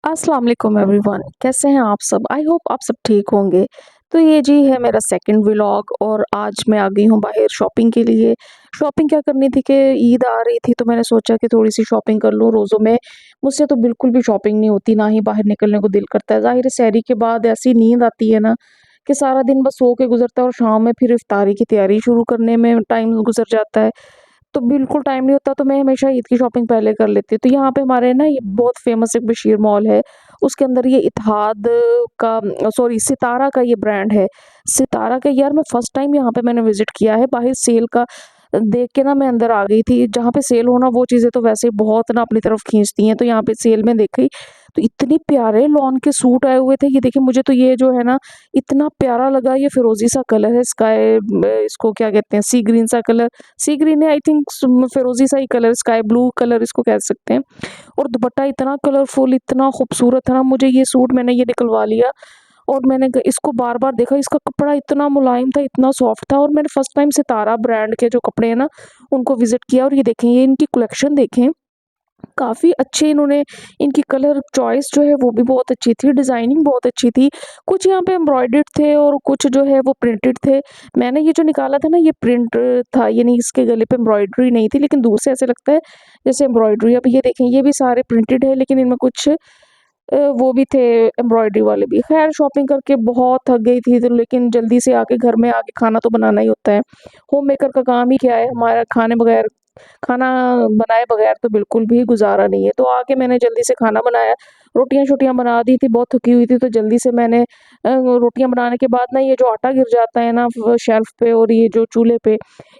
अस्सलाम वालेकुम एवरीवन, कैसे हैं आप सब? आई होप आप सब ठीक होंगे। तो ये जी है मेरा सेकंड व्लॉग और आज मैं आ गई हूँ बाहर शॉपिंग के लिए। शॉपिंग क्या करनी थी कि ईद आ रही थी तो मैंने सोचा कि थोड़ी-सी शॉपिंग कर लूँ। रोज़ों में मुझसे तो बिल्कुल भी शॉपिंग नहीं होती, ना ही बाहर निकलने को दिल करता है। ज़ाहिर है सहरी के बाद ऐसी नींद आती है ना कि सारा दिन बस सो के गुज़रता है और शाम में फिर इफ्तारी की तैयारी शुरू करने में टाइम गुज़र जाता है। तो बिल्कुल टाइम नहीं होता तो मैं हमेशा ईद की शॉपिंग पहले कर लेती हूँ। तो यहाँ पे हमारे ना ये बहुत फ़ेमस एक बशीर मॉल है, उसके अंदर ये इत्तेहाद का सॉरी सितारा का ये ब्रांड है। सितारा का यार मैं फर्स्ट टाइम यहाँ पे मैंने विज़िट किया है, बाहर सेल का देख के ना मैं अंदर आ गई थी। जहाँ पे सेल हो ना वो चीज़ें तो वैसे ही बहुत ना अपनी तरफ खींचती हैं, तो यहाँ पे सेल में देखी तो इतने प्यारे लॉन के सूट आए हुए थे। ये देखिए मुझे तो ये जो है ना इतना प्यारा लगा, ये फिरोज़ी सा कलर है, स्काई इसको क्या कहते हैं सी ग्रीन सा कलर, सी ग्रीन है आई थिंक, फिरोजी सा ही कलर, स्काई ब्लू कलर इसको कह सकते हैं। और दुपट्टा इतना कलरफुल, इतना खूबसूरत था ना, मुझे ये सूट मैंने ये निकलवा लिया और मैंने इसको बार बार देखा। इसका कपड़ा इतना मुलायम था, इतना सॉफ्ट था। और मैंने फर्स्ट टाइम सितारा ब्रांड के जो कपड़े हैं ना उनको विजिट किया और ये देखें, ये इनकी कलेक्शन देखें, काफ़ी अच्छे इन्होंने, इनकी कलर चॉइस जो है वो भी बहुत अच्छी थी, डिज़ाइनिंग बहुत अच्छी थी। कुछ यहाँ पे एम्ब्रॉयडर्ड थे और कुछ जो है वो प्रिंटेड थे। मैंने ये जो निकाला था ना ये प्रिंट था, ये नहीं, इसके गले पे एम्ब्रॉयडरी नहीं थी, लेकिन दूर से ऐसे लगता है जैसे एम्ब्रॉयडरी। अब ये देखें ये भी सारे प्रिंटेड है लेकिन इनमें कुछ वो भी थे एम्ब्रॉयडरी वाले भी। ख़ैर शॉपिंग करके बहुत थक गई थी तो लेकिन जल्दी से आके घर में आके खाना तो बनाना ही होता है। होम मेकर का काम ही क्या है, हमारा खाना बनाए बगैर तो बिल्कुल भी गुज़ारा नहीं है। तो आके मैंने जल्दी से खाना बनाया, रोटियाँ-शोटियाँ बना दी थी, बहुत थकी हुई थी तो जल्दी से मैंने रोटियाँ बनाने के बाद ना ये जो आटा गिर जाता है ना शेल्फ़ पे और ये जो चूल्हे पे,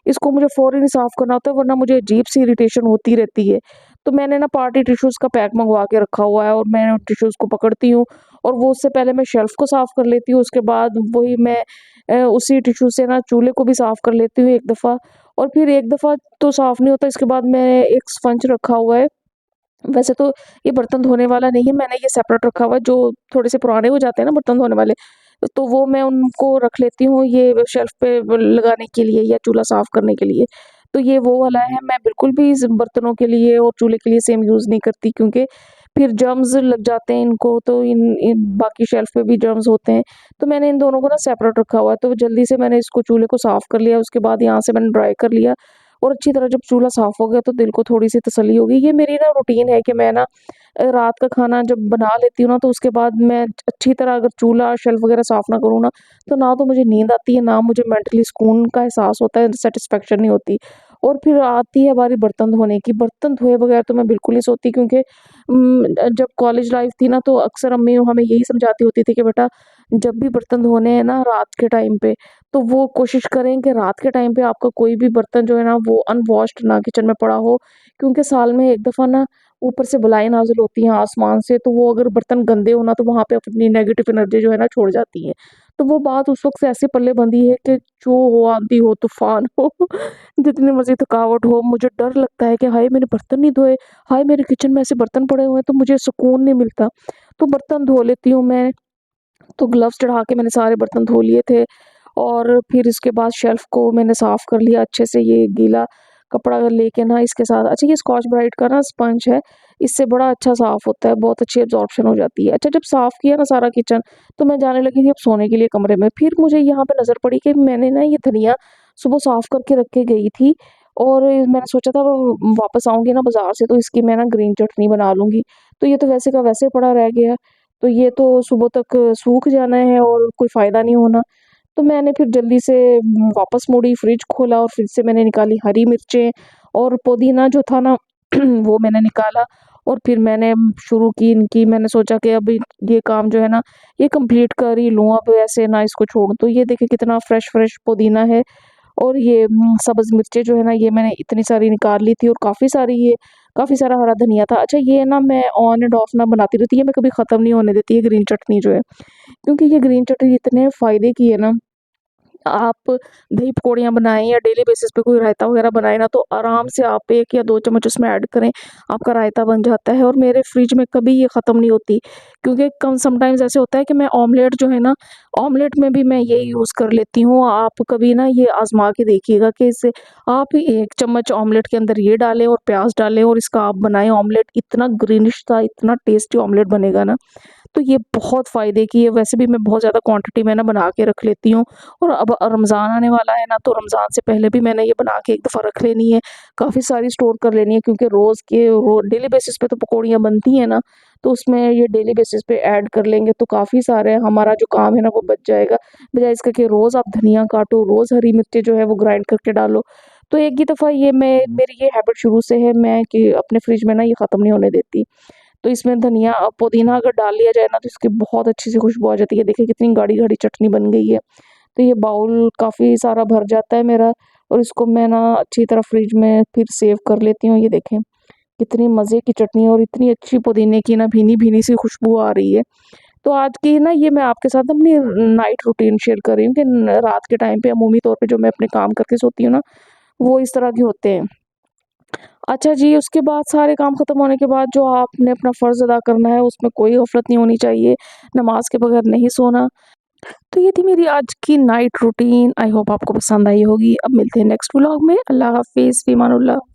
इसको मुझे फ़ौरन ही साफ़ करना होता है वरना मुझे अजीब-सी इरिटेशन होती रहती है। तो मैंने ना पार्टी टिश्यूज़ का पैक मँगवा के रखा हुआ है और मैं उन टिश्यूज़ को पकड़ती हूँ और वो उससे पहले मैं शेल्फ़ को साफ़ कर लेती हूँ, उसके बाद वही मैं उसी टिश्यू से ना चूल्हे को भी साफ़ कर लेती हूँ एक दफ़ा। और फिर एक दफ़ा तो साफ़ नहीं होता, इसके बाद मैंने एक स्पंज रखा हुआ है। वैसे तो ये बर्तन धोने वाला नहीं है, मैंने ये सेपरेट रखा हुआ है, जो थोड़े से पुराने हो जाते हैं ना बर्तन धोने वाले, तो वो मैं उनको रख लेती हूँ ये शेल्फ़ पे लगाने के लिए या चूल्हा साफ़ करने के लिए। तो ये वो वाला है, मैं बिल्कुल भी इस बर्तनों के लिए और चूल्हे के लिए सेम यूज़ नहीं करती क्योंकि फिर जर्म्स लग जाते हैं इनको, तो इन इन बाकी शेल्फ़ पे भी जर्म्स होते हैं। तो मैंने इन दोनों को ना सेपरेट रखा हुआ है, तो जल्दी से मैंने इसको चूल्हे को साफ़ कर लिया, उसके बाद यहाँ से मैंने ड्राई कर लिया और अच्छी तरह जब चूल्हा साफ़ हो गया तो दिल को थोड़ी-सी तसल्ली हो गई। ये मेरी ना रूटीन है कि मैं ना रात का खाना जब बना लेती हूँ ना तो उसके बाद मैं अच्छी तरह अगर चूल्हा, शेल्फ़ वग़ैरह साफ़ ना करूँ ना तो मुझे नींद आती है, ना मुझे मेंटली सुकून का एहसास होता है, सैटिस्फैक्शन नहीं होती। और फिर आती है बारी बर्तन धोने की, बर्तन धोए बगैर तो मैं बिल्कुल नहीं सोती क्योंकि जब कॉलेज लाइफ़ थी ना तो अक्सर अम्मी हमें यही समझाती होती थी कि बेटा जब भी बर्तन धोने हैं ना रात के टाइम पे, तो वो कोशिश करें कि रात के टाइम पे आपका कोई भी बर्तन जो है ना वो अनवॉश्ड ना किचन में पड़ा हो, क्योंकि साल में एक दफ़ा ना ऊपर से बलाएँ नाज़िल होती हैं आसमान से, तो वो अगर बर्तन गंदे हो ना तो वहाँ पे अपनी नेगेटिव एनर्जी जो है ना छोड़ जाती है। तो वो बात उस वक़्त से ऐसे पल्ले बंधी है कि जो हो, आँधी हो, तूफ़ान हो, जितनी मर्ज़ी थकावट हो, मुझे डर लगता है कि हाय मैंने बर्तन नहीं धोए, हाय मेरे किचन में ऐसे बर्तन पड़े हुए हैं तो मुझे सुकून नहीं मिलता। तो बर्तन धो लेती हूँ मैं, तो ग्लव्स चढ़ा के मैंने सारे बर्तन धो लिए थे और फिर इसके बाद शेल्फ को मैंने साफ़ कर लिया अच्छे से। ये गीला कपड़ा लेके ना इसके साथ, अच्छा ये स्कॉच ब्राइट का ना स्पंज है, इससे बड़ा अच्छा साफ़ होता है, बहुत अच्छी एब्ज़ॉर्प्शन हो जाती है। अच्छा जब साफ़ किया ना सारा किचन, तो मैं जाने लगी थी अब सोने के लिए कमरे में। फिर मुझे यहाँ पे नज़र पड़ी कि मैंने ना ये धनिया सुबह साफ़ करके रख के गई थी और मैंने सोचा था वो वापस आऊँगी ना बाज़ार से तो इसकी मैं ना ग्रीन चटनी बना लूँगी। तो ये तो वैसे का वैसे पड़ा रह गया। तो ये तो सुबह तक सूख जाना है और कोई फ़ायदा नहीं होना। तो मैंने फिर जल्दी से वापस मुड़ी, फ्रिज खोला और फिर से मैंने निकाली हरी मिर्चें और पुदीना जो था ना वो मैंने निकाला और फिर मैंने शुरू की इनकी, मैंने सोचा कि अभी ये काम जो है ना ये कंप्लीट कर ही लूँ, अब ऐसे ना इसको छोड़ दूँ। ये देखिए कितना फ्रेश-फ्रेश पुदीना है और ये सब्ज़ मिर्चें जो है ना ये मैंने इतनी सारी निकाल ली थी और काफ़ी सारा हरा धनिया था। अच्छा ये ना मैं ऑन एंड ऑफ ना बनाती रहती है, मैं कभी ख़त्म नहीं होने देती ये ग्रीन चटनी जो है। क्योंकि ये ग्रीन चटनी इतने फ़ायदे की है ना, आप दही पकौड़ियाँ बनाएँ या डेली बेसिस पे कोई रायता वगैरह बनाएँ ना, तो आराम से आप 1 या 2 चम्मच उसमें ऐड करें, आपका रायता बन जाता है और मेरे फ्रिज में कभी ये ख़त्म नहीं होती। क्योंकि कम समटाइम्स ऐसे होता है कि मैं ऑमलेट जो है ना, ऑमलेट में भी मैं ये यूज़ कर लेती हूँ। आप कभी ना ये आज़मा के देखिएगा कि इससे आप 1 चम्मच ऑमलेट के अंदर ये डालें और प्याज़ डालें और इसका आप बनाएँ ऑमलेट, इतना ग्रीनिश सा, इतना टेस्टी ऑमलेट बनेगा ना। तो ये बहुत फ़ायदे की है, वैसे भी मैं बहुत ज़्यादा क्वांटिटी में ना बना के रख लेती हूँ और अब रमज़ान आने वाला है ना, तो रमज़ान से पहले भी मैंने ये बना के एक दफ़ा रख लेनी है, काफ़ी सारी स्टोर कर लेनी है क्योंकि रोज़ के रो डेली बेसिस पे तो पकौड़ियाँ बनती हैं ना, तो उसमें ये डेली बेसिस पे ऐड कर लेंगे तो काफ़ी सारे हमारा जो काम है ना वो बच जाएगा। बजाए इसके कि रोज़ आप धनिया काटो, रोज़ हरी मिर्ची जो है वो ग्राइंड करके डालो। तो एक ही दफ़ा ये मैं मेरी ये हैबिट शुरू से है मैं कि अपने फ्रिज में ना ये ख़त्म नहीं होने देती। तो इसमें धनिया पुदीना अगर डाल लिया जाए ना तो इसकी बहुत अच्छी सी खुशबू आ जाती है। देखिए कितनी गाढ़ी-गाढ़ी चटनी बन गई है। तो ये बाउल काफ़ी सारा भर जाता है मेरा और इसको मैं ना अच्छी तरह फ्रिज में फिर सेव कर लेती हूँ। ये देखें कितनी मज़े की चटनी है और इतनी अच्छी पुदीने की ना भीनी-भीनी सी खुशबू आ रही है। तो आज की ना ये मैं आपके साथ अपनी नाइट रूटीन शेयर कर रही हूँ कि न रात के टाइम पे अमूमी तौर पे जो मैं अपने काम करके सोती हूँ ना, वो इस तरह के होते हैं। अच्छा जी, उसके बाद सारे काम खत्म होने के बाद जो आपने अपना फ़र्ज़ अदा करना है, उसमें कोई गफ़लत नहीं होनी चाहिए, नमाज़ के बगैर नहीं सोना। तो ये थी मेरी आज की नाइट रूटीन, आई होप आपको पसंद आई होगी। अब मिलते हैं नेक्स्ट व्लॉग में। अल्लाह हाफ़िज़, फ़ी अमानिल्लाह।